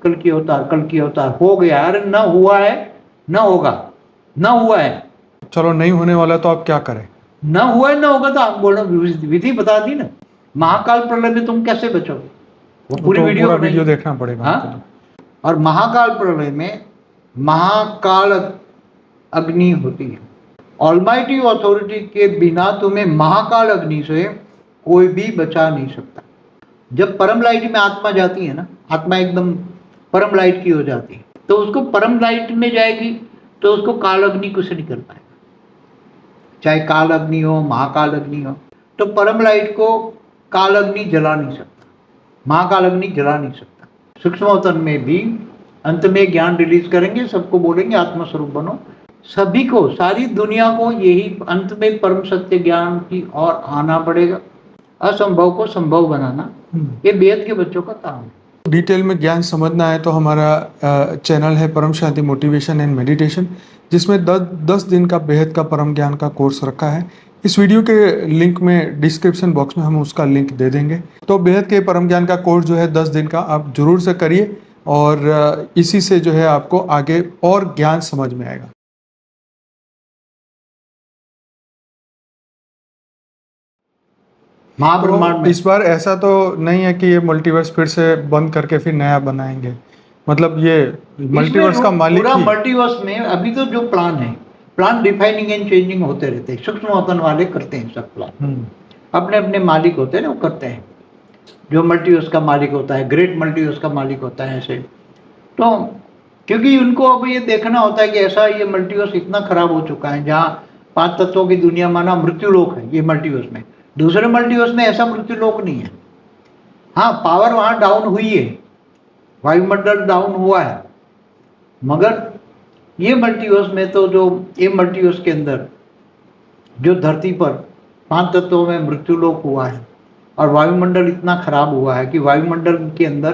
कल की अवतार हो गया। अरे न हुआ है, न होगा, न हुआ है। चलो नहीं होने वाला तो आप क्या करें? न हुआ है, न होगा तो आप बोलो, विधि बता दी ना। महाकाल प्रलय में तुम कैसे बचोगे? वो पूरी तो वीडियो पूरा बनाई। वीडियो देखना पड़ेगा हाँ? आपको तो। और महाकाल प्रलय में महाकाल अग्नि होती है। ऑलमाइटी अथॉरिटी के बिना तुम्हें महाकाल अग्नि से कोई भी बचा नहीं सकता। जब परम लाइट में आत्मा जाती है ना, आत्मा एकदम परम लाइट की हो जाती है, तो उसको परम लाइट में जाएगी तो उसको काल अग्नि कुछ नहीं कर पाएगा। चाहे काल अग्नि हो, महाकाल अग्नि हो, तो परम लाइट को काल अग्नि जला नहीं सकता, महाकाल अग्नि जला नहीं सकता। सूक्ष्मतन में भी अंत में ज्ञान रिलीज करेंगे, सबको बोलेंगे आत्मा स्वरूप बनो। सभी को, सारी दुनिया को यही अंत में परम सत्य ज्ञान की ओर आना पड़ेगा। असंभव को संभव बनाना ये वेद के बच्चों का काम है। डिटेल में ज्ञान समझना है तो हमारा चैनल है परम शांति मोटिवेशन एंड मेडिटेशन, जिसमें 10 दिन का बेहद का परम ज्ञान का कोर्स रखा है। इस वीडियो के लिंक में डिस्क्रिप्शन बॉक्स में हम उसका लिंक दे देंगे। तो बेहद के परम ज्ञान का कोर्स जो है 10 दिन का आप जरूर से करिए, और इसी से जो है आपको आगे और ज्ञान समझ में आएगा। महाब्रह्मांड में इस बार ऐसा तो नहीं है कि ये मल्टीवर्स फिर से बंद करके फिर नया बनाएंगे, मतलब ये मल्टीवर्स का मालिक पूरा ही। मल्टीवर्स में अभी तो जो प्लान है, प्लान डिफाइनिंग एंड चेंजिंग होते रहते हैं। सूक्ष्मतन वाले करते हैं सब प्लान, अपने अपने मालिक होते हैं ना, वो करते हैं। जो मल्टीवर्स का मालिक होता है, ग्रेट मल्टीवर्स का मालिक होता है ऐसे। तो क्योंकि उनको अब ये देखना होता है कि ऐसा ये मल्टीवर्स इतना खराब हो चुका है, जहाँ 5 तत्वों की दुनिया माना मृत्युलोक है ये मल्टीवर्स में। दूसरे मल्टीवर्स में ऐसा मृत्युलोक नहीं है। हाँ, पावर वहाँ डाउन हुई है, वायुमंडल डाउन हुआ है, मगर ये मल्टीवर्स में तो जो ये मल्टीवर्स के अंदर जो धरती पर 5 तत्वों में मृत्युलोक हुआ है और वायुमंडल इतना खराब हुआ है कि वायुमंडल के अंदर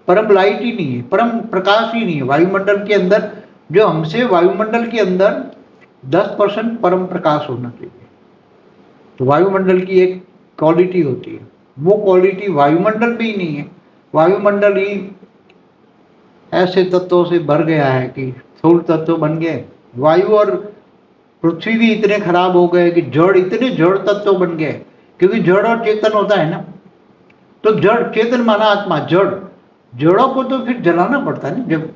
परम लाइट ही नहीं है, परम प्रकाश ही नहीं है। वायुमंडल के अंदर जो हमसे वायुमंडल के अंदर 10% परम प्रकाश होना चाहिए। तो वायुमंडल की एक क्वालिटी होती है, वो क्वालिटी वायुमंडल भी नहीं है। वायुमंडल ही ऐसे तत्वों से भर गया है कि स्थूल तत्व बन गए। वायु और पृथ्वी भी इतने खराब हो गए कि जड़, इतने जड़ तत्व बन गए। क्योंकि जड़ और चेतन होता है ना, तो जड़, चेतन माना आत्मा, जड़, जड़ों को तो फिर जलाना पड़ता है ना। जब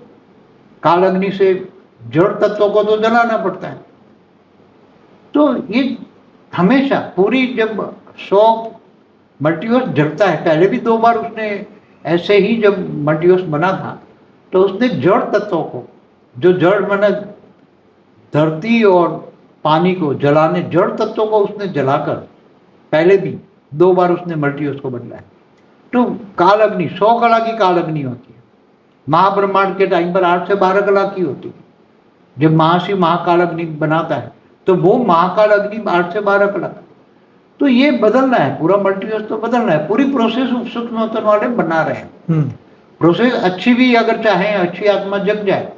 काल अग्नि से जड़ तत्वों को तो जलाना पड़ता है। तो ये हमेशा पूरी, जब 100 मल्टीवर्स जलता है, पहले भी 2 बार उसने ऐसे ही, जब मल्टीवर्स बना था तो उसने जड़ तत्वों को, जो जड़ माना धरती और पानी को जलाने, जड़ तत्वों को उसने जलाकर पहले भी 2 बार उसने मल्टीवर्स को बदला है। तो काल अग्नि 100 कला की काल अग्नि होती है। महाब्रह्मांड के टाइम पर 8 से 12 कला की होती है। जब महर्षि महाकाल अग्नि बनाता है तो वो महाकाल अग्नि 8 से 12 कला। तो ये बदलना है, पूरा मल्टीवर्स तो बदलना है। पूरी प्रोसेस सूक्ष्मतन वाले बना रहे हैं। प्रोसेस अच्छी भी, अगर चाहें अच्छी आत्मा जग जाए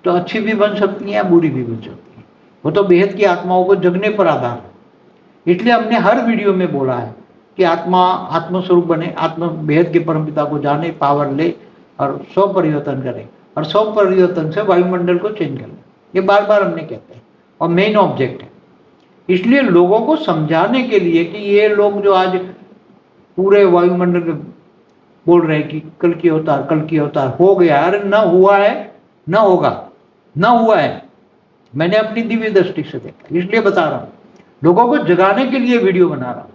तो अच्छी भी बन सकती है, बुरी भी बन सकती है। वो तो बेहद की आत्माओं को जगने पर आधार है। इसलिए हमने हर वीडियो में बोला है कि आत्मा आत्मस्वरूप बने, आत्मा बेहद के परमपिता को जाने, पावर ले और 100 परिवर्तन करे, और 100 परिवर्तन से वायुमंडल को चेंज कर ले। ये बार बार हमने कहते हैं और मेन ऑब्जेक्ट है। इसलिए लोगों को समझाने के लिए कि ये लोग जो आज पूरे वायुमंडल में बोल रहे हैं कि कल की अवतार हो गया। अरे न हुआ है, न होगा, न हुआ है। मैंने अपनी दिव्य दृष्टि से देखा, इसलिए बता रहा हूँ। लोगों को जगाने के लिए वीडियो बना रहा हूँ।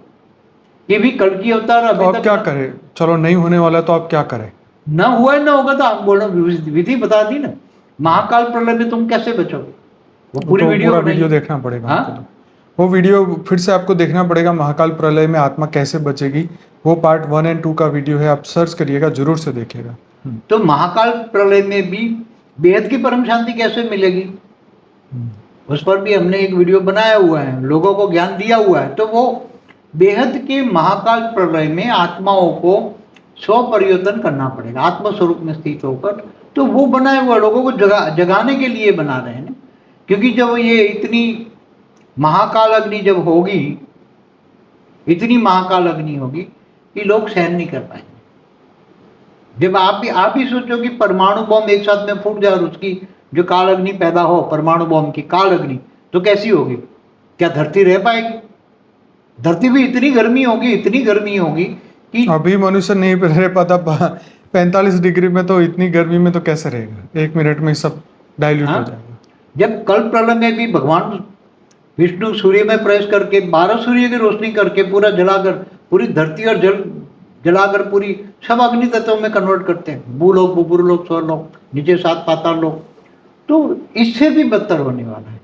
ये भी कल की अवतार अभी तो तक आप क्या करें? चलो नहीं होने वाला तो आप क्या करें? न हुआ है, न होगा तो आप बोलो, विधि बता दी ना। महाकाल प्रलय में तुम कैसे बचोगे? वो पूरी तो वीडियो पूरा वीडियो देखना पड़ेगा आपको तो। वो वीडियो फिर से आपको देखना पड़ेगा, महाकाल प्रलय में आत्मा कैसे बचेगी। वो पार्ट 1 और 2 का वीडियो है, आप सर्च करिएगा, जरूर से देखिएगा। तो महाकाल प्रलय में भी बेहद की परम शांति कैसे मिलेगी, उस पर भी हमने एक वीडियो बनाया हुआ है, लोगों को ज्ञान दिया हुआ है। तो वो बेहद के महाकाल प्रलय में आत्माओं को 100 परिवर्तन करना पड़ेगा आत्मस्वरूप में स्थित होकर। तो वो बनाए हुआ लोगों को जगाने के लिए बना रहे हैं ना। क्योंकि जब ये इतनी महाकाल अग्नि जब होगी, इतनी महाकाल अग्नि होगी कि लोग सहन नहीं कर पाएंगे। जब आप ही सोचो कि परमाणु बम एक साथ में फूट जाए और उसकी जो काल अग्नि पैदा हो, परमाणु बम की काल अग्नि, तो कैसी होगी? क्या धरती रह पाएगी? धरती भी इतनी गर्मी होगी कि अभी मनुष्य नहीं रह पाता 45 डिग्री में, तो इतनी गर्मी में तो कैसे रहेगा? 1 मिनट में सब डाइल्यूट हो हाँ, जाएगा। जब कल प्रलय में भी भगवान विष्णु सूर्य में प्रवेश करके 12 सूर्य की रोशनी करके पूरा जलाकर पूरी धरती और जल जलाकर पूरी सब अग्नि तत्वों में कन्वर्ट करते हैं, भूलोक, बुबुरलोक, स्वर्लोक, नीचे 7 पाताल लोक। तो इससे भी बदतर होने वाला है।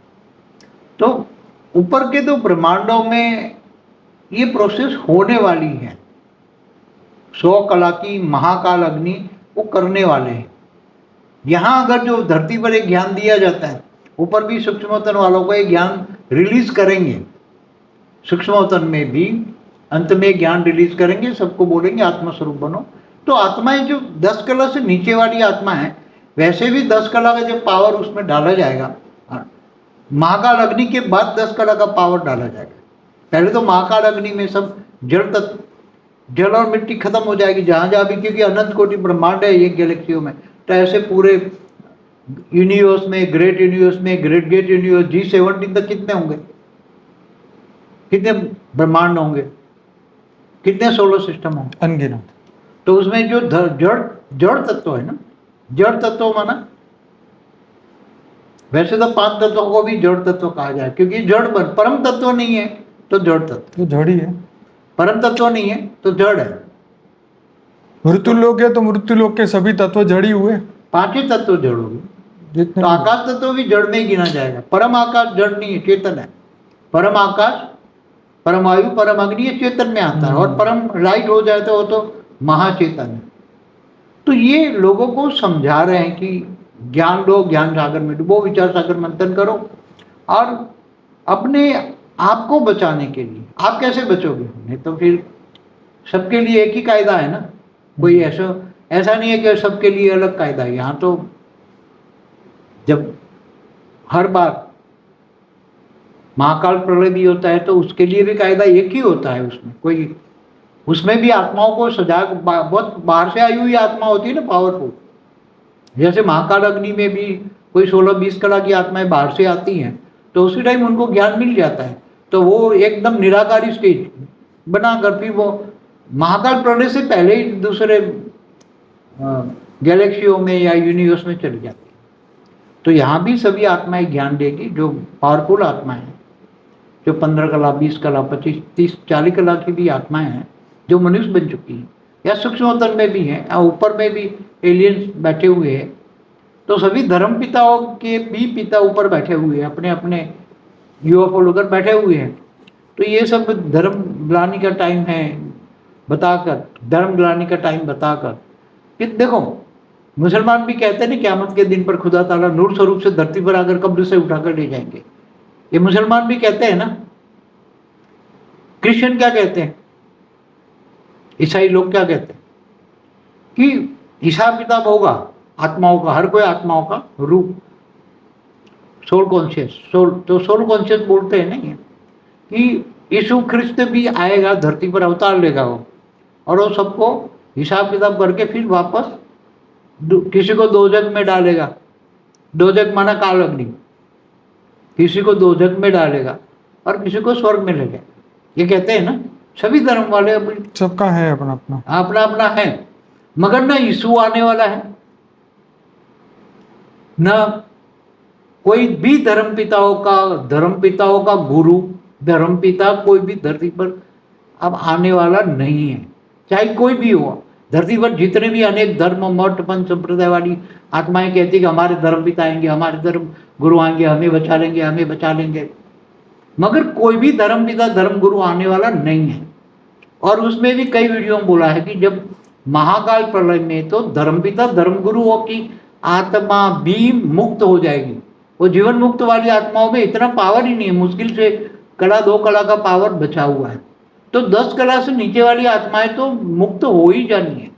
तो ऊपर के तो ब्रह्मांडों में ये प्रोसेस होने वाली है। 100 कला की महाकाल अग्नि वो करने वाले हैं। यहाँ अगर जो धरती पर एक ज्ञान दिया जाता है, ऊपर भी सूक्ष्मतन वालों को एक ज्ञान रिलीज करेंगे, सूक्ष्मतन में भी अंत में ज्ञान रिलीज करेंगे, सबको बोलेंगे आत्मस्वरूप बनो। तो आत्माएं जो 10 कला से नीचे वाली आत्मा है, वैसे भी 10 कला का जब पावर उसमें डाला जाएगा, महाकाल अग्नि के बाद 10 कला का पावर डाला जाएगा। पहले तो महाकाल अग्नि में सब जल तत्व, जल और मिट्टी खत्म हो जाएगी जहां जहां भी, क्योंकि अनंत कोटि ब्रह्मांड है एक गैलेक्सियों में। तो ऐसे पूरे यूनिवर्स में, ग्रेट यूनिवर्स में, ग्रेट गेट यूनिवर्स G17 तक कितने होंगे? कितने ब्रह्मांड होंगे? कितने सोलर सिस्टम होंगे? अनगिनत। तो उसमें जो जड़ तत्व है ना, जड़ तत्व माना, वैसे तो 5 तत्वों को भी जड़ तत्व कहा जाए, क्योंकि जड़ परम तत्व नहीं है तो जड़ तत्व, तो जड़ ही है। परम तत्व नहीं है तो जड़ है। मृत्यु लोक है तो मृत्यु लोक के सभी तत्व जड़ ही हुए। 5 ही तत्व जड़ होगी। जितने तो आकाश तत्व भी जड़ में ही गिना जाएगा। परम आकाश जड़ नहीं है, चेतन है। परम आकाश, परम वायु, परम अग्नि ये चेतन में आता है, और परम लाइट हो जाए तो वो तो महाचेतन है। तो ये लोगों को समझा रहे हैं कि ज्ञान लो, ज्ञान सागर में डूबो, विचार सागर मंथन करो, और अपने आप को बचाने के लिए। आप कैसे बचोगे? नहीं तो फिर सबके लिए एक ही कायदा है ना, कोई ऐसा नहीं है कि सबके लिए अलग कायदा है। यहाँ तो जब हर बार महाकाल प्रलय भी होता है तो उसके लिए भी कायदा एक ही होता है। उसमें भी आत्माओं को सजाग, बहुत बाहर से आई हुई आत्मा होती है ना, पावरफुल। जैसे महाकाल अग्नि में भी कोई 16-20 कला की आत्माएं बाहर से आती हैं, तो उसी टाइम उनको ज्ञान मिल जाता है, तो वो एकदम निराकारी स्टेज बनाकर फिर वो महाकाल प्रलय से पहले ही दूसरे गैलेक्सियों में या यूनिवर्स में चली जाती है। तो यहाँ भी सभी आत्माएं ज्ञान देगी, जो पावरफुल आत्माएं हैं, जो 15 कला, 20 कला, 25, 30, 40 कला की भी आत्माएं हैं, जो मनुष्य बन चुकी हैं, या सूक्ष्मतल में भी हैं, या ऊपर में भी एलियंस बैठे हुए हैं। तो सभी धर्म पिताओं के भी पिता ऊपर बैठे हुए हैं, अपने अपने UFO लेकर बैठे हुए हैं। तो ये सब धर्म ग्लानि का टाइम है बताकर, धर्म ग्लानि का टाइम बताकर कि देखो, मुसलमान भी कहते हैं ना क़यामत के दिन पर खुदा ताला नूर स्वरूप से धरती पर आकर कब्र से उठाकर ले जाएंगे। ये मुसलमान भी कहते हैं ना। क्रिश्चियन क्या कहते हैं? ईसाई लोग क्या कहते हैं? कि हिसाब किताब होगा आत्माओं का, हर कोई आत्माओं का रूप, सोल कॉन्शियस, सोल कॉन्शियस बोलते हैं नहीं कि यीशु ख्रिस्त भी आएगा, धरती पर अवतार लेगा वो, और वो सबको हिसाब किताब करके फिर वापस किसी को दोजक में डालेगा। दोजक माना काल अग्नि। किसी को दोजक में डालेगा और किसी को स्वर्ग में ले जाएगा। ये कहते हैं ना सभी धर्म वाले, सबका है अपना अपना, अपना अपना है। मगर ना यीशु आने वाला है, ना कोई भी धर्मपिताओं का गुरु, धर्मपिता कोई भी धरती पर अब आने वाला नहीं है, चाहे कोई भी हो। धरती पर जितने भी अनेक धर्म, मठ, पंथ संप्रदाय वाली आत्माएं कहती कि हमारे धर्म पिता आएंगे, हमारे धर्म गुरु आएंगे, हमें बचा लेंगे, हमें बचा लेंगे, मगर कोई भी धर्म पिता, धर्म गुरु आने वाला नहीं है। और उसमें भी कई वीडियो में बोला है कि जब महाकाल प्रलय में तो धर्म पिता, धर्म गुरुओं की आत्मा भी मुक्त हो जाएगी। वो जीवन मुक्त वाली आत्माओं में इतना पावर ही नहीं है, मुश्किल से कला 2 कला का पावर बचा हुआ है। तो 10 कला से नीचे वाली आत्माएं तो मुक्त हो ही जानी है।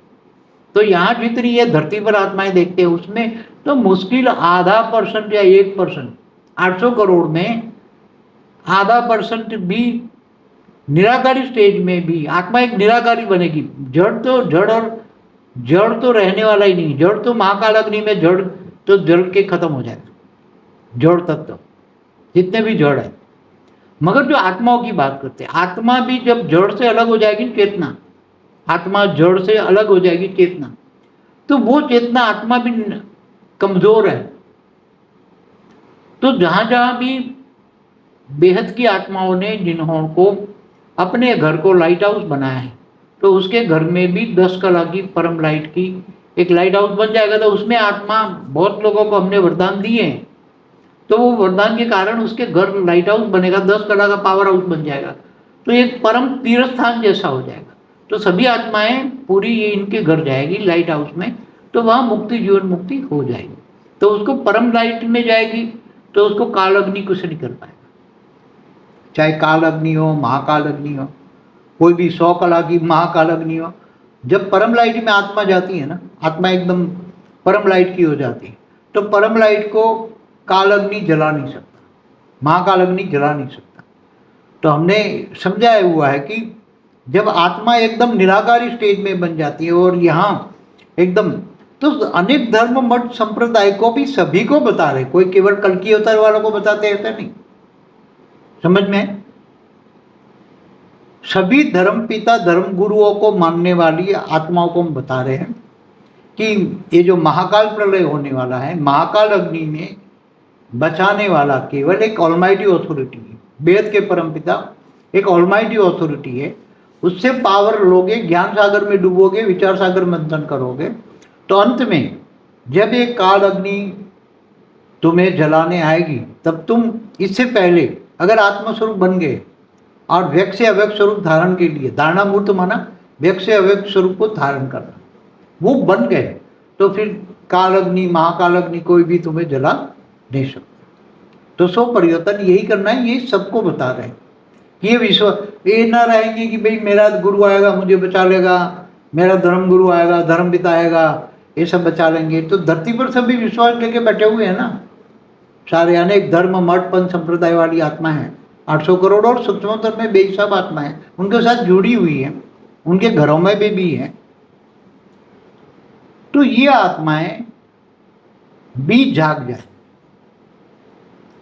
तो यहाँ जितनी ये धरती पर आत्माएं देखते हैं उसमें तो मुश्किल आधा % या 1%, 800 करोड़ में आधा % भी निराकारी स्टेज में भी आत्मा एक निराकारी बनेगी। जड़ तो जड़ और जड़ तो रहने वाला ही नहीं, जड़ तो महाकाल अग्नि में जड़ तो जड़ के खत्म हो जाएगा, जड़ तत्व जितने भी जड़ है। मगर जो आत्माओं की बात करते हैं, आत्मा भी जब जड़ से अलग हो जाएगी चेतना, आत्मा जड़ से अलग हो जाएगी चेतना, तो वो चेतना आत्मा भी कमजोर है। तो जहां जहां भी बेहद की आत्माओं ने जिन्हों को अपने घर को लाइट हाउस बनाया है, तो उसके घर में भी 10 कला की परम लाइट की एक लाइट हाउस बन जाएगा। तो उसमें आत्मा, बहुत लोगों को हमने वरदान दिए हैं, तो वो वरदान के कारण उसके घर लाइट हाउस बनेगा, 10 कला का पावर हाउस बन जाएगा, तो एक परम तीर्थ स्थान जैसा हो जाएगा। तो सभी आत्माएं पूरी ये इनके घर जाएगी लाइट हाउस में, तो वहाँ मुक्ति, जीवन मुक्ति हो जाएगी। तो उसको परम लाइट में जाएगी, तो उसको काल अग्नि कुछ नहीं कर पाएगा, चाहे काल अग्नि हो, महाकाल अग्नि हो, कोई भी 100 कला की महाकाल अग्नि हो। जब परम लाइट में आत्मा जाती है ना, आत्मा एकदम परम लाइट की हो जाती है, तो परम लाइट को काल अग्नि जला नहीं सकता, महाकाल अग्नि जला नहीं सकता। तो हमने समझाया हुआ है कि जब आत्मा एकदम निराकारी स्टेज में बन जाती है, और यहाँ एकदम, तो अनेक धर्म मठ संप्रदाय को भी सभी को बता रहे, कोई केवल कल्कि अवतार वालों को बताते ऐसा नहीं, समझ में? सभी धर्म पिता, धर्म गुरुओं को मानने वाली आत्माओं को हम बता रहे हैं कि ये जो महाकाल प्रलय होने वाला है, महाकाल अग्नि में बचाने वाला केवल एक ऑलमाइटी अथॉरिटी है, वेद के परम पिता एक ऑलमाइटी अथॉरिटी है। उससे पावर लोगे, ज्ञान सागर में डूबोगे, विचार सागर मंथन करोगे, तो अंत में जब एक काल अग्नि तुम्हें जलाने आएगी, तब तुम इससे पहले अगर आत्मस्वरूप बन गए और व्यक्त से अव्यक्त स्वरूप धारण के लिए, धारणा मूर्त माना व्यक्त से अव्यक्त स्वरूप को धारण करना, वो बन गए, तो फिर काल अग्नि, महाकाल अग्नि कोई भी तुम्हें जला नहीं सकता। तो सो परिवर्तन यही करना है, ये सबको बता रहे हैं। ये ये ना रहेंगे कि भाई मेरा गुरु आएगा मुझे बचा लेगा, मेरा धर्म गुरु आएगा, धर्म पिता आएगा, ये सब बचा लेंगे। तो धरती पर सभी विश्वास लेके बैठे हुए हैं ना, सारे अनेक धर्म मठ पंथ संप्रदाय वाली आत्मा है, 800 करोड़ और सूक्ष्मतर में बेहिसाब आत्मा है, उनके साथ जुड़ी हुई है, उनके घरों में भी है। तो ये आत्माएं भी जाग जाए,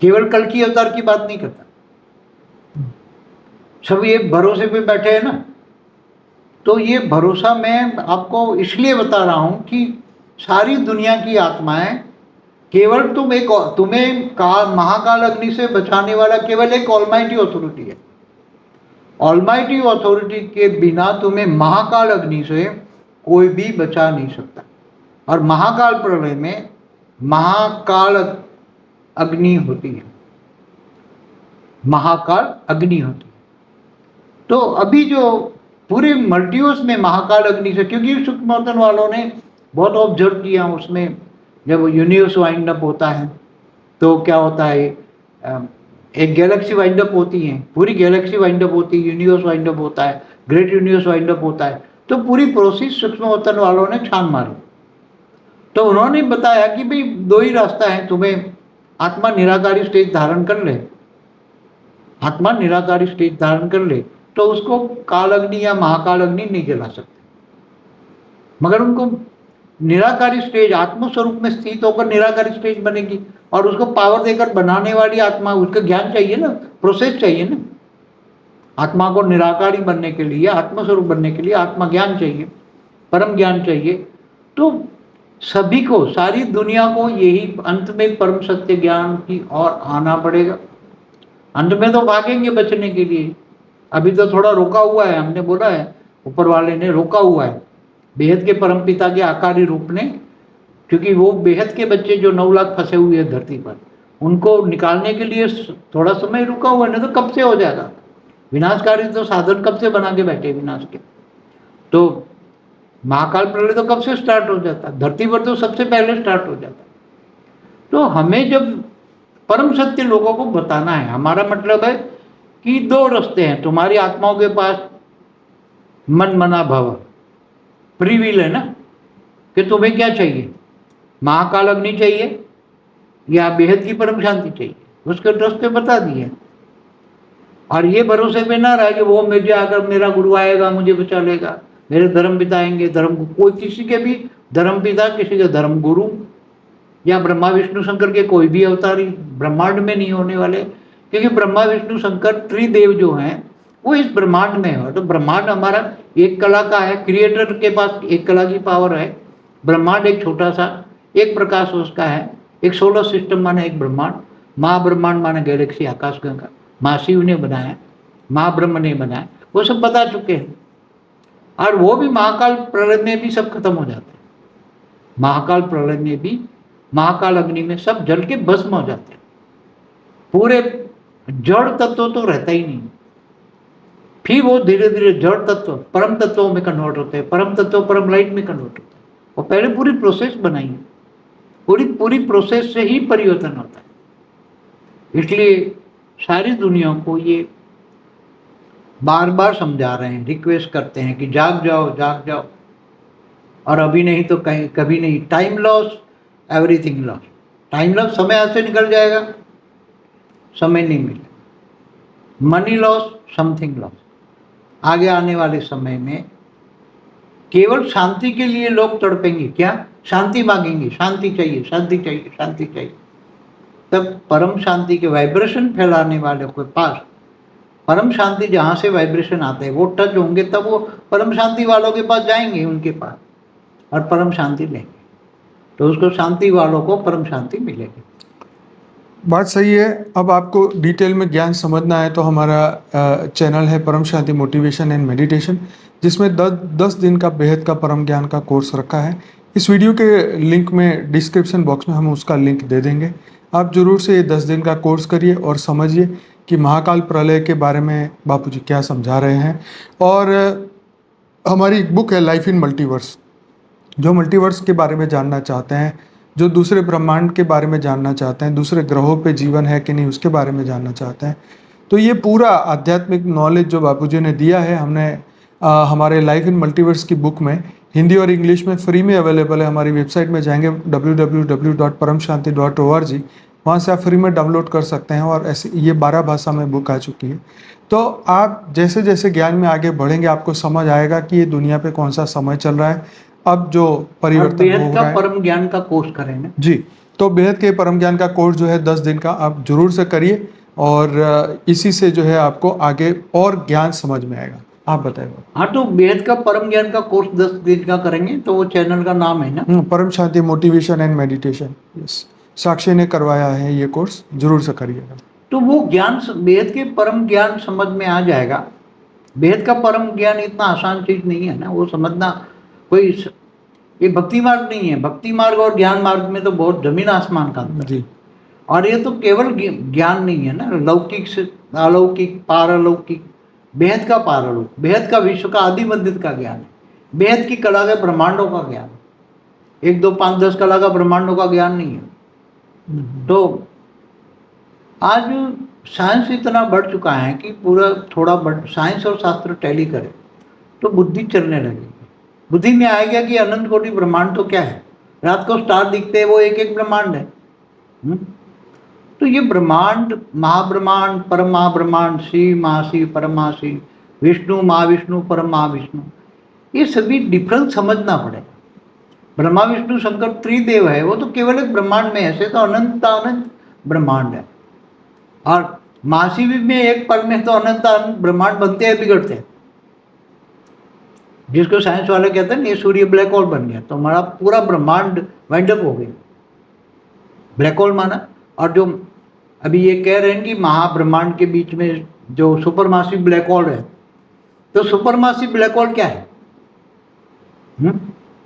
केवल कल की अवतार की बात नहीं करता, सब ये भरोसे पे बैठे हैं ना। तो ये भरोसा मैं आपको इसलिए बता रहा हूं कि सारी दुनिया की आत्माएं, केवल तुम्हें महाकाल अग्नि से बचाने वाला केवल एक ऑलमाइटी अथॉरिटी है। ऑलमाइटी अथॉरिटी के बिना तुम्हें महाकाल अग्नि से कोई भी बचा नहीं सकता। और महाकाल प्रलय में महाकाल अग्नि होती है, महाकाल अग्नि होती है। तो अभी जो पूरे मल्टीवर्स में महाकाल अग्नि से, क्योंकि सूक्ष्मतन वालों ने बहुत ऑब्जर्व किया, उसमें जब यूनिवर्स वाइंड अप होता है तो क्या होता है, एक गैलेक्सी वाइंड अप होती है, पूरी गैलेक्सी वाइंड अप होती है, यूनिवर्स वाइंड अप होता है, ग्रेट यूनिवर्स वाइंड अप होता है। तो पूरी प्रोसेस सूक्ष्मतन वालों ने छान मारी। तो उन्होंने बताया कि भाई 2 ही रास्ता है, तुम्हें आत्मा निराकारी स्टेज धारण कर ले, आत्मा निराकारी स्टेज धारण कर ले, तो उसको काल अग्नि या महाकाल अग्नि नहीं जला सकते। मगर उनको निराकारी स्टेज, आत्मस्वरूप में स्थित होकर निराकारी स्टेज बनेगी, और उसको पावर देकर बनाने वाली आत्मा, उसका ज्ञान चाहिए ना, प्रोसेस चाहिए ना। आत्मा को निराकारी बनने के लिए, आत्मस्वरूप बनने के लिए आत्मा ज्ञान चाहिए, परम ज्ञान चाहिए। तो सभी को, सारी दुनिया को यही अंत में परम सत्य ज्ञान की ओर आना पड़ेगा। अंत में तो भागेंगे बचने के लिए, अभी तो थोड़ा रोका हुआ है, हमने बोला है, ऊपर वाले ने रोका हुआ है बेहद के परमपिता के आकारी रूप ने, क्योंकि वो बेहद के बच्चे जो 9 लाख फंसे हुए हैं धरती पर, उनको निकालने के लिए थोड़ा समय रुका हुआ है, नहीं तो कब से हो जाएगा। विनाशकारी तो साधन कब से बना के बैठे विनाश के। तो महाकाल प्रलय तो कब से स्टार्ट हो जाता, धरती पर तो सबसे पहले स्टार्ट हो जाता। तो हमें जब परम सत्य लोगों को बताना है, हमारा मतलब है कि 2 रास्ते हैं तुम्हारी आत्माओं के पास, मन मना भव, फ्री विल है ना, कि तुम्हें क्या चाहिए, महाकाल अग्नि चाहिए या बेहद की परम शांति चाहिए, उसके रास्ते बता दिए। और ये भरोसे पे ना रहे कि वो मुझे आकर मेरा गुरु आएगा मुझे बचा लेगा, मेरे धर्म पिता आएंगे, कोई किसी के भी धर्म पिता, किसी के धर्म गुरु या ब्रह्मा विष्णु शंकर के कोई भी अवतारी ब्रह्मांड में नहीं होने वाले, क्योंकि ब्रह्मा विष्णु शंकर त्रिदेव जो हैं वो इस ब्रह्मांड में है। तो ब्रह्मांड हमारा एक कला का है, क्रिएटर के पास एक कला की पावर है। ब्रह्मांड एक छोटा सा एक प्रकाश उसका है, एक सोलर सिस्टम माने एक ब्रह्मांड, महाब्रह्मांड माने गैलेक्सी आकाशगंगा, महाशिव ने बनाया, महाब्रह्म ने बनाया, वो सब बता चुके हैं। और वो भी महाकाल प्रलय में भी सब खत्म हो जाते हैं। महाकाल प्रलय में भी, महाकाल अग्नि में सब जल के भस्म हो जाते हैं। पूरे जड़ तत्व तो रहता ही नहीं, फिर वो धीरे धीरे जड़ तत्व परम तत्वों में कन्वर्ट होते हैं, परम तत्व परम लाइट में कन्वर्ट होते हैं। और पहले पूरी प्रोसेस बनाई है, पूरी प्रोसेस से ही परिवर्तन होता है। इसलिए सारी दुनिया को ये बार बार समझा रहे हैं, रिक्वेस्ट करते हैं कि जाग जाओ, जाग जाओ, और अभी नहीं तो कहीं कभी नहीं। Time loss, everything loss. Time loss, समय हाथ से निकल जाएगा, समय नहीं मिलेगा। Money loss, something loss. आगे आने वाले समय में केवल शांति के लिए लोग तड़पेंगे, क्या शांति मांगेंगे, शांति चाहिए, शांति चाहिए, शांति चाहिए। तब परम शांति के वाइब्रेशन फैलाने वाले के पास, परम शांति जहाँ से वाइब्रेशन आते हैं वो टच होंगे, तब वो परम शांति वालों के पास जाएंगे, उनके पास, और परम शांति लेंगे, तो उसको शांति वालों को परम शांति मिलेगी। बात सही है। अब आपको डिटेल में ज्ञान समझना है तो हमारा चैनल है परम शांति मोटिवेशन एंड मेडिटेशन, जिसमें 10 दिन का बेहद का परम ज्ञान का कोर्स रखा है। इस वीडियो के लिंक में डिस्क्रिप्शन बॉक्स में हम उसका लिंक दे देंगे। आप जरूर से ये 10 दिन का कोर्स करिए और समझिए कि महाकाल प्रलय के बारे में बापूजी क्या समझा रहे हैं। और हमारी एक बुक है लाइफ इन मल्टीवर्स, जो मल्टीवर्स के बारे में जानना चाहते हैं, जो दूसरे ब्रह्मांड के बारे में जानना चाहते हैं, दूसरे ग्रहों पे जीवन है कि नहीं उसके बारे में जानना चाहते हैं, तो ये पूरा आध्यात्मिक नॉलेज जो बापूजी ने दिया है, हमने हमारे लाइफ इन मल्टीवर्स की बुक में हिंदी और इंग्लिश में फ्री में अवेलेबल है। हमारी वेबसाइट में जाएंगे www.paramshanti.org, वहाँ से आप फ्री में डाउनलोड कर सकते हैं। और ऐसे ये 12 भाषा में बुक आ चुकी है। तो आप जैसे जैसे ज्ञान में आगे बढ़ेंगे आपको समझ आएगा कि ये दुनिया पे कौन सा समय चल रहा है, अब जो परिवर्तन हो रहा है। परम ज्ञान का कोर्स करें ना जी, तो बेहद के परम ज्ञान का कोर्स जो है 10 दिन का आप जरूर से करिए, और इसी से जो है आपको आगे और ज्ञान समझ में आएगा। आप बताइए। हाँ, तो बेहद का परम ज्ञान का कोर्स 10 दिन का करेंगे, तो वो चैनल का नाम है ना परम शांति मोटिवेशन एंड मेडिटेशन। यस, साक्षी ने करवाया है ये कोर्स, जरूर से करिएगा। तो वो ज्ञान, बेहद के परम ज्ञान समझ में आ जाएगा। बेहद का परम ज्ञान इतना आसान चीज नहीं है ना, वो समझना कोई, ये भक्ति मार्ग नहीं है। भक्ति मार्ग और ज्ञान मार्ग में तो बहुत जमीन आसमान का अंतर है। और ये तो केवल ज्ञान नहीं है ना, लौकिक से अलौकिक, पारलौकिक, बेहद का पारलौकिक, बेहद का विश्व का आदि मध्य का ज्ञान है। बेहद की कला के ब्रह्मांडों का ज्ञान, 1 2 5 10 कला का ब्रह्मांडों का ज्ञान नहीं है। तो आज साइंस इतना बढ़ चुका है कि पूरा थोड़ा साइंस और शास्त्र टैली करे तो बुद्धि चलने लगेगी। बुद्धि में आएगा कि अनंत कोटि ब्रह्मांड तो क्या है, रात को स्टार दिखते हैं वो एक एक ब्रह्मांड है। तो ये ब्रह्मांड, महाब्रह्मांड, परम महाब्रह्मांड, शिव महाशिव, परम महाशिव, विष्णु महाविष्णु, परम महाविष्णु, ये सभी डिफरेंस समझना पड़ेगा। ब्रह्मा विष्णु शंकर त्रिदेव है, वो तो केवल एक ब्रह्मांड में, ऐसे तो अनंत अनंत ब्रह्मांड है। और महाशिव में एक पल में तो अनंत अनंत ब्रह्मांड बनते हैं, बिगड़ते हैं, जिसको साइंस वाले कहते हैं ये सूर्य ब्लैक होल बन गया, तो हमारा पूरा ब्रह्मांड वाइंड अप हो गया, ब्लैक होल माना। और जो अभी ये कह रहे हैं कि महाब्रह्मांड के बीच में जो सुपरमासिव ब्लैक होल है, तो सुपरमासिव ब्लैक होल क्या है?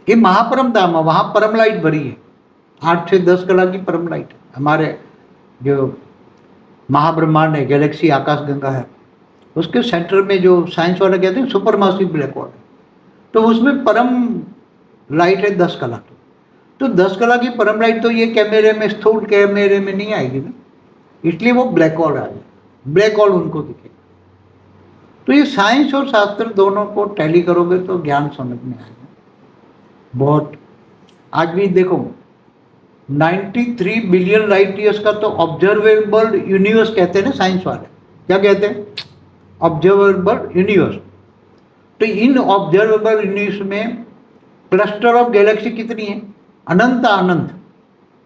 ये महापरम धाम है, वहाँ परम लाइट भरी है, 8 से 10 कला की परम लाइट है। हमारे जो महाब्रह्मांड है, गैलेक्सी आकाशगंगा है, उसके सेंटर में जो साइंस वाले कहते हैं सुपरमासिव ब्लैक होल है, तो उसमें परम लाइट है 10 कला की। तो 10 कला की परम लाइट तो ये कैमरे में, स्थूल कैमरे में नहीं आएगी ना, इसलिए वो ब्लैक होल आ जाए, ब्लैक होल उनको दिखेगा। तो ये साइंस और शास्त्र दोनों को टैली करोगे तो ज्ञान समझ में आएगा बहुत। आज भी देखो 93 बिलियन लाइट ईयर्स का तो ऑब्जर्वेबल यूनिवर्स कहते हैं ना साइंस वाले, क्या कहते हैं? Observable universe. तो इन ऑब्जर्वेबल यूनिवर्स में क्लस्टर ऑफ गैलेक्सी कितनी है? अनंत अनंत,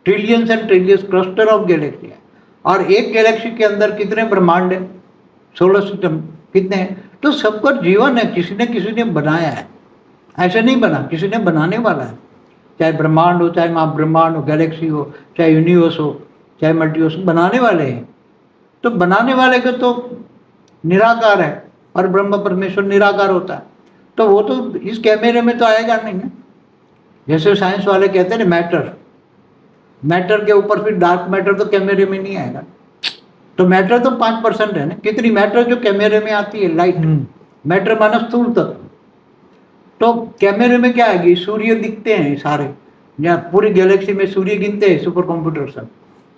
trillions and trillions cluster of galaxy है। और एक गैलेक्सी के अंदर कितने ब्रह्मांड है? सोलर सिस्टम कितने हैं? तो सबका जीवन है, किसी ने बनाया है, ऐसे नहीं बना, किसी ने बनाने वाला है। चाहे ब्रह्मांड हो, चाहे महाब्रह्मांड हो, गैलेक्सी हो, चाहे यूनिवर्स हो, चाहे मल्टीवर्स, बनाने वाले हैं। तो बनाने वाले का तो निराकार है, और ब्रह्म परमेश्वर निराकार होता है, तो वो तो इस कैमरे में तो आएगा नहीं ना। जैसे साइंस वाले कहते हैं ना, मैटर के ऊपर फिर डार्क मैटर तो कैमरे में नहीं आएगा। तो मैटर तो 5% है ना। कितनी मैटर जो कैमरे में आती है? लाइट। मैटर माना स्थूल तत्व। तो कैमरे में क्या आएगी? सूर्य दिखते हैं सारे, या पूरी गैलेक्सी में सूर्य गिनते हैं सुपर कंप्यूटर सब,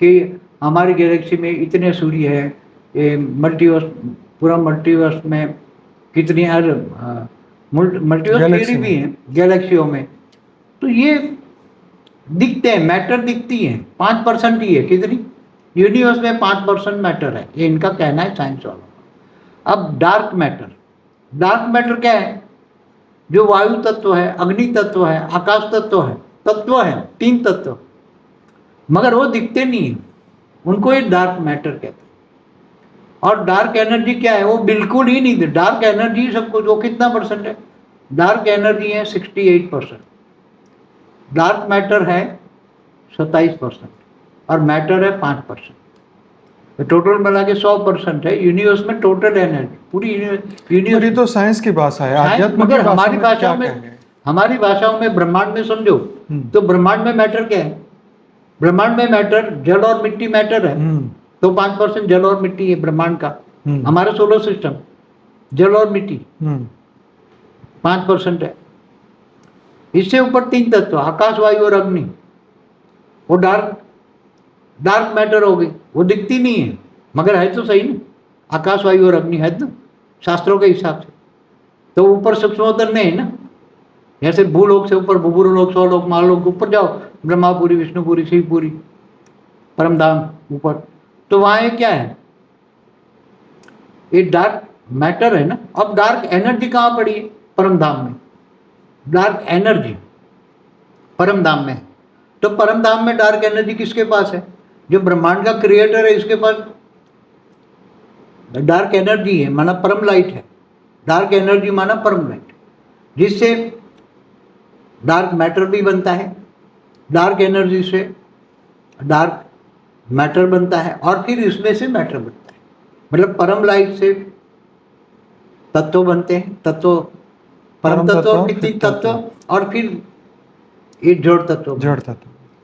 कि हमारी गैलेक्सी में इतने सूर्य है, ये मल्टीवर्स, पूरा मल्टीवर्स में कितनी मल्टीवर्स थियरी भी है गैलेक्सियों में। तो ये दिखते हैं, मैटर दिखती है, 5% ही है। कितनी? यूनिवर्स में 5% मैटर है, ये इनका कहना है साइंस वालों का। अब डार्क मैटर क्या है? जो वायु तत्व है, अग्नि तत्व है, आकाश तत्व है, 3 तत्व, मगर वो दिखते नहीं है, उनको ये डार्क मैटर कहते हैं। और डार्क एनर्जी क्या है? वो बिल्कुल ही नहीं। डार्क एनर्जी सबको, जो कितना परसेंट है? डार्क एनर्जी है 68%, डार्क मैटर है 27%, और मैटर है 5%। तो टोटल मिला के 100% है यूनिवर्स में टोटल एनर्जी, पूरी यूनिवर्स। ये तो साइंस की भाषा है, आध्यात्म मगर की हमारी भाषा क्या में, कहेंगे? हमारी भाषाओं में ब्रह्मांड में समझो, तो ब्रह्मांड में मैटर क्या है? ब्रह्मांड में मैटर जल और मिट्टी मैटर है, तो 5% जल और मिट्टी है ब्रह्मांड का। हमारा सोलर सिस्टम जल और मिट्टी 5% है। इससे ऊपर 3 तत्व, आकाश, वायु और अग्नि, वो डार्क मैटर हो गई, वो दिखती नहीं है, मगर है तो सही ना। आकाश, वायु और अग्नि है ना शास्त्रों के हिसाब से। तो ऊपर सूक्ष्मोत्तर में है ना, जैसे भूलोक से ऊपर भूलोक, स्वलोक, महालोक, ऊपर जाओ, ब्रह्मापुरी, विष्णुपुरी, शिवपुरी, परमधाम ऊपर, तो वहां ये क्या है? ये डार्क मैटर है ना। अब डार्क एनर्जी कहाँ पड़ी है? परमधाम में। डार्क एनर्जी परमधाम में। तो परमधाम में डार्क एनर्जी किसके पास है? जो ब्रह्मांड का क्रिएटर है, इसके पास डार्क एनर्जी है, माना परम लाइट है। डार्क एनर्जी माना परम लाइट, जिससे डार्क मैटर भी बनता है, डार्क एनर्जी से डार्क मैटर बनता है, और फिर इसमें से मैटर बनता है। मतलब परम लाइट से तत्व बनते हैं, परम तत्व, फिर तत्व, और फिर ये जड़ तत्व।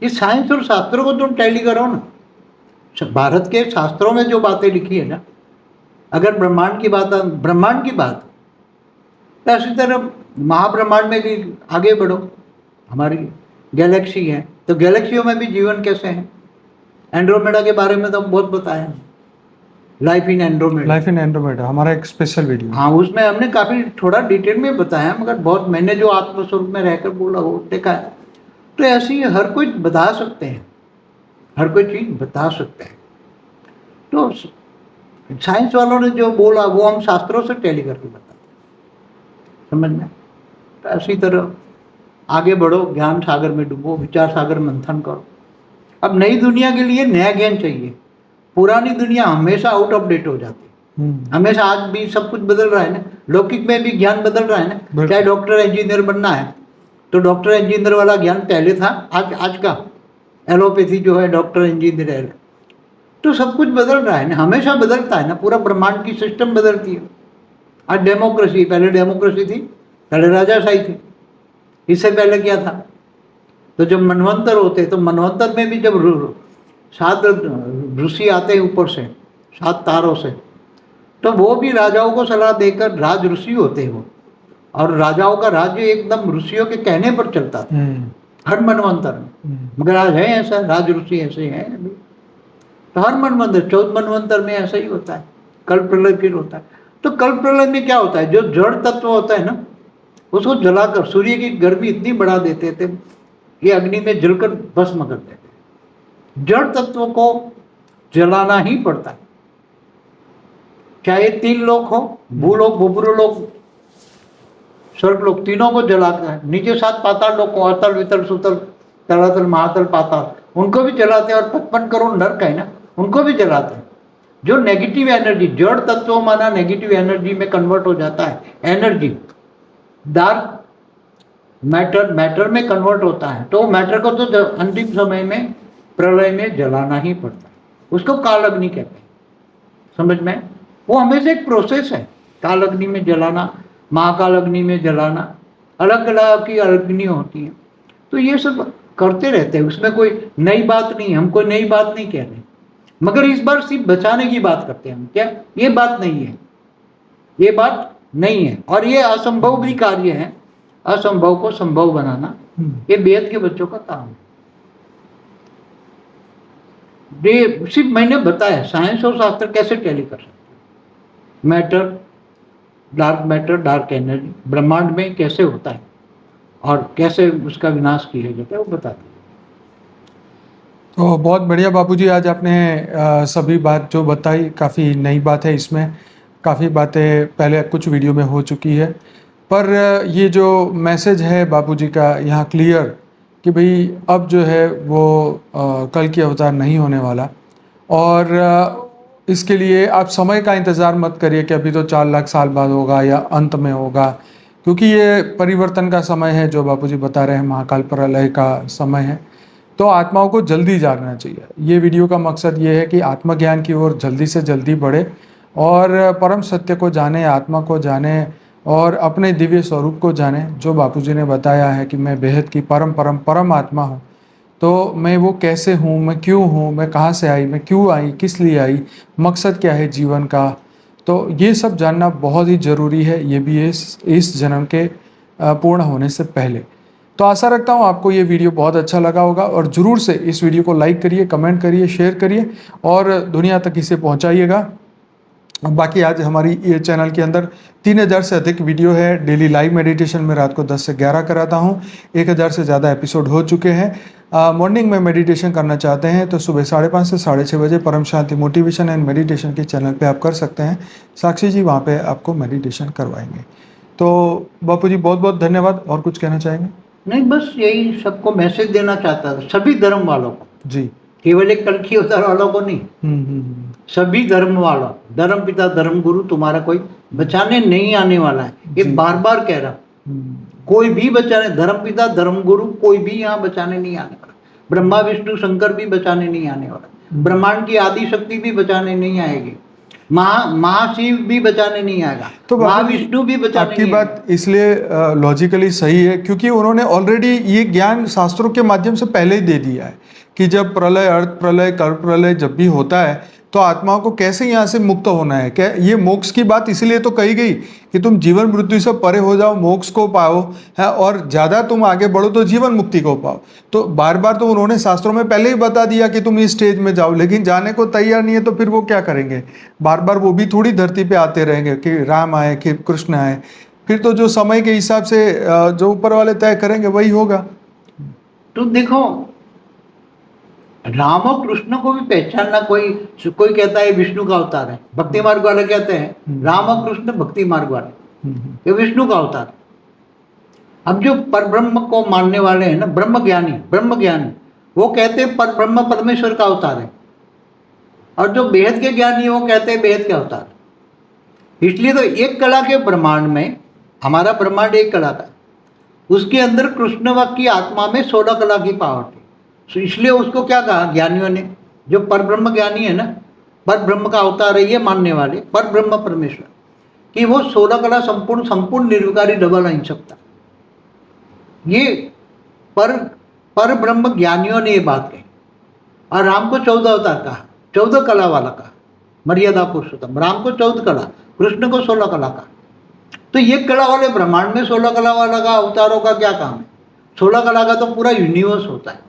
ये साइंस और शास्त्रों को तुम टैली करो ना। भारत के शास्त्रों में जो बातें लिखी है ना, अगर ब्रह्मांड की बात, तो इसी तरह महाब्रह्मांड में भी आगे बढ़ो। हमारी गैलेक्सी है, तो गैलेक्सियों में भी जीवन कैसे है? एंड्रोमेडा के बारे में तो बहुत बताया, लाइफ इन एंड्रोमेडा हमारा एक स्पेशल वीडियो। हाँ, उसमें हमने काफी थोड़ा डिटेल में बताया, मगर बहुत मैंने जो आत्मस्वरूप में रहकर बोला वो देखा है। तो ऐसी हर कोई बता सकते हैं, हर कोई चीज बता सकते हैं। तो साइंस वालों ने जो बोला वो हम शास्त्रों से टैली करके बताते हैं, समझ में। तो ऐसी तरह आगे बढ़ो, ज्ञान सागर में डूबो, विचार सागर मंथन करो। अब नई दुनिया के लिए नया ज्ञान चाहिए। पुरानी दुनिया हमेशा आउट ऑफ डेट हो जाती है, हमेशा। आज भी सब कुछ बदल रहा है ना, लौकिक में भी ज्ञान बदल रहा है ना। चाहे डॉक्टर इंजीनियर बनना है, तो डॉक्टर इंजीनियर वाला ज्ञान पहले था, आज का एलोपैथी जो है डॉक्टर इंजीनियर, तो सब कुछ बदल रहा है ना, हमेशा बदलता है ना। पूरा ब्रह्मांड की सिस्टम बदलती है। आज डेमोक्रेसी, पहले डेमोक्रेसी थी, पहले राजाशाही थी। इससे पहले क्या था? तो जब मनवंतर होते, तो मनवंतर में भी जब 7 ऋषि आते हैं ऊपर से, 7 तारों से, तो वो भी राजाओं को सलाह देकर, राज ऋषि होते हैं वो, और राजाओं का राज्य एकदम ऋषियों के कहने पर चलता था हर मनवंतर में। मगर आज है ऐसा, राज ऋषि ऐसे हैं अभी। तो हर मनवंतर, 14 मनवंतर में ऐसा ही होता है। कल प्रलय फिर होता है। तो कल प्रलय में क्या होता है? जो जड़ तत्व होता है ना, उसको जलाकर, सूर्य की गर्मी इतनी बढ़ा देते थे, ये अग्नि में जलकर भस्म कर देते। जड़ तत्व को जलाना ही पड़ता है, चाहे 3 लोक हो, भूलोक, भूपुरलोक, स्वर्गलोक तीनों को जलाता है, नीचे 7 पाताल लोग को, अतल वितल सुतल तलातल महातल पाताल, उनको भी जलाते हैं, और 55 करोड़ नरक है ना, उनको भी जलाते हैं। जो नेगेटिव एनर्जी, जड़ तत्वों माना नेगेटिव एनर्जी में कन्वर्ट हो जाता है, एनर्जी डार्क मैटर में कन्वर्ट होता है, तो मैटर को तो अंतिम समय में प्रलय में जलाना ही पड़ता है। उसको काल अग्नि कहते हैं, समझ में? वो हमेशा एक प्रोसेस है, काल अग्नि में जलाना, महाकाल अग्नि में जलाना, अलग अलग की अग्नि होती है। तो ये सब करते रहते हैं, उसमें कोई नई बात नहीं, हम कोई नई बात नहीं कह रहे, मगर इस बार सिर्फ बचाने की बात करते हैं हम। क्या ये बात नहीं है? ये बात नहीं है, और ये असंभव भी कार्य है, असंभव को संभव बनाना ये वेद के बच्चों का काम है। ये सिर्फ मैंने बताया साइंस और शास्त्र कैसे टैली कर सकते हैं। मैटर डार्क एनर्जी ब्रह्मांड में कैसे होता है और कैसे उसका विनाश किया जाता है, वो बताते हैं। तो बहुत बढ़िया बापूजी, आज आपने सभी बात जो बताई, काफ़ी नई बात है इसमें, काफ़ी बातें पहले कुछ वीडियो में हो चुकी है, पर ये जो मैसेज है बापूजी का यहाँ क्लियर कि भाई अब जो है वो कल की अवतार नहीं होने वाला, और इसके लिए आप समय का इंतज़ार मत करिए कि अभी तो 4 लाख साल बाद होगा या अंत में होगा, क्योंकि ये परिवर्तन का समय है जो बापूजी बता रहे हैं, महाकाल प्रलय का समय है। तो आत्माओं को जल्दी जागना चाहिए। ये वीडियो का मकसद ये है कि आत्मज्ञान की ओर जल्दी से जल्दी बढ़े और परम सत्य को जाने, आत्मा को जाने और अपने दिव्य स्वरूप को जाने। जो बापूजी ने बताया है कि मैं बेहद की परम आत्मा हूँ, तो मैं वो कैसे हूँ, मैं क्यों हूँ, मैं कहाँ से आई, मैं क्यों आई, किस लिए आई, मकसद क्या है जीवन का, तो ये सब जानना बहुत ही ज़रूरी है, ये भी इस जन्म के पूर्ण होने से पहले। तो आशा रखता हूँ आपको ये वीडियो बहुत अच्छा लगा होगा, और ज़रूर से इस वीडियो को लाइक करिए, कमेंट करिए, शेयर करिए और दुनिया तक इसे पहुँचाइएगा। बाकी आज हमारी ये चैनल के अंदर 3000 से अधिक वीडियो है। डेली लाइव मेडिटेशन में रात को 10 से 11 कराता हूँ। 1000 से ज़्यादा एपिसोड हो चुके हैं। मॉर्निंग में मेडिटेशन करना चाहते हैं तो सुबह 5:30 से 6:30 बजे परम शांति मोटिवेशन एंड मेडिटेशन के चैनल पे आप कर सकते हैं। साक्षी जी वहाँ पे आपको मेडिटेशन करवाएंगे। तो बापू जी बहुत बहुत धन्यवाद। और कुछ कहना चाहेंगे? नहीं, बस यही सबको मैसेज देना चाहता था, सभी धर्म वालों को जी, केवल एक कल की अवतार वालों को नहीं, सभी धर्म वालों, धर्म पिता धर्म गुरु तुम्हारा कोई बचाने नहीं आने वाला है, ये बार बार कह रहा। कोई भी बचाने, धर्म पिता धर्म गुरु कोई भी यहाँ बचाने नहीं आने वाला। ब्रह्मा विष्णु शंकर भी बचाने नहीं आने वाला, ब्रह्मांड की आदि शक्ति भी बचाने नहीं आएगी, महाशिव भी बचाने नहीं आएगा, तो महाविष्णु भी बचाने आपकी बात इसलिए लॉजिकली सही है क्योंकि उन्होंने ऑलरेडी ये ज्ञान शास्त्रों के माध्यम से पहले ही दे दिया है कि जब प्रलय, अर्थ प्रलय, कल्प प्रलय जब भी होता है तो आत्माओं को कैसे यहाँ से मुक्त होना है। क्या ये मोक्ष की बात इसलिए तो कही गई कि तुम जीवन मृत्यु से परे हो जाओ, मोक्ष को पाओ है, और ज़्यादा तुम आगे बढ़ो तो जीवन मुक्ति को पाओ। तो बार बार तो उन्होंने शास्त्रों में पहले ही बता दिया कि तुम इस स्टेज में जाओ, लेकिन जाने को तैयार नहीं है तो फिर वो क्या करेंगे? बार बार वो भी थोड़ी धरती पर आते रहेंगे कि राम आए कि कृष्ण आए। फिर तो जो समय के हिसाब से जो ऊपर वाले तय करेंगे वही होगा। तो देखो, राम और कृष्ण को भी पहचानना, कोई कहता है विष्णु का अवतार है, भक्ति मार्ग वाले कहते हैं राम और कृष्ण भक्ति मार्ग वाले, ये विष्णु का अवतार। अब जो परब्रह्म को मानने वाले हैं ना, ब्रह्म ज्ञानी, वो कहते हैं परब्रह्म परमेश्वर का अवतार है, और जो बेहद के ज्ञानी वो कहते हैं बेहद के अवतार। इसलिए तो एक कला के ब्रह्मांड में, हमारा ब्रह्मांड एक कला का, उसके अंदर कृष्ण वक्त की आत्मा में 16 कला की पावर थी। तो इसलिए उसको क्या कहा ज्ञानियों ने, जो परब्रह्म ज्ञानी है ना, परब्रह्म का अवतार है ये मानने वाले, परब्रह्म परमेश्वर, कि वो 16 कला संपूर्ण निर्विकारी डबल अहिंसक था। ये पर ब्रह्म ज्ञानियों ने ये बात कही। और राम को 14 अवतार कहा, 14 कला वाला कहा, मर्यादा पुरुषोत्तम। राम को 14 कला, कृष्ण को 16 कला कहा। तो ये कला वाले ब्रह्मांड में 16 कला वाला का अवतारों का क्या काम है? 16 कला का तो पूरा यूनिवर्स होता है,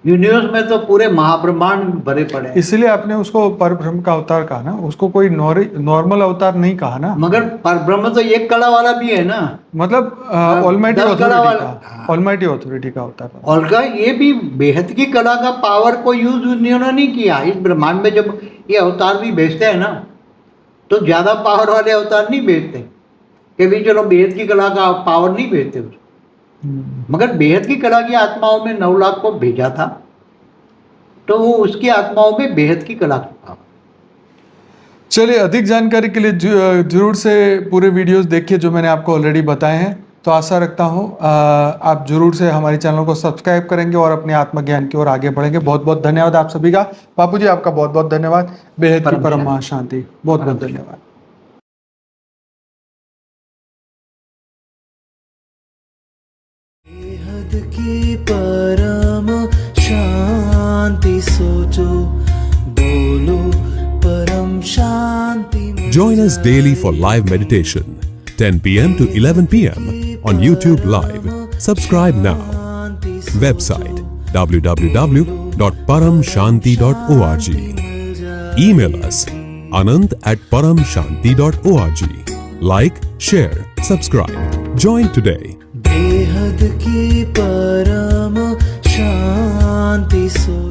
यूनिवर्स में तो पूरे महाब्रह्मांड भरे पड़े हैं। इसलिए आपने उसको परब्रह्म का अवतार कहा ना, उसको कोई नॉर्मल अवतार नहीं कहा ना। मगर परब्रह्म तो एक कला वाला भी है ना, मतलब ऑलमाइटी अथॉरिटी का अवतार। और का ये भी बेहद की कला का पावर को यूज उन्होंने नहीं किया। इस ब्रह्मांड में जब ये अवतार भी भेजते हैं ना, तो ज्यादा पावर वाले अवतार नहीं भेजते, कि भी चलो बेहद की कला का पावर नहीं भेजते उसको, मगर बेहद की कला की आत्माओं में 9 लाख को भेजा था, तो वो उसकी आत्माओं में बेहद की कला की पावर। चलिए, अधिक जानकारी के लिए जरूर से पूरे वीडियोस देखिए जो मैंने आपको ऑलरेडी बताए हैं। तो आशा रखता हूँ आप जरूर से हमारे चैनल को सब्सक्राइब करेंगे और अपने आत्मज्ञान की ओर आगे बढ़ेंगे। बहुत बहुत धन्यवाद आप सभी का। बापू जी, आपका बहुत बहुत धन्यवाद। बेहद की परम महाशांति। बहुत बहुत धन्यवाद। बेहद की परम शांति सोचो, बोलो परम शांति। Join us daily for live meditation, 10 p.m. to 11 p.m. on YouTube Live. Subscribe now. Website www.paramshanti.org. Email us anand@paramshanti.org. Like, share, subscribe. Join today. बेहद की परम शांति सोचो।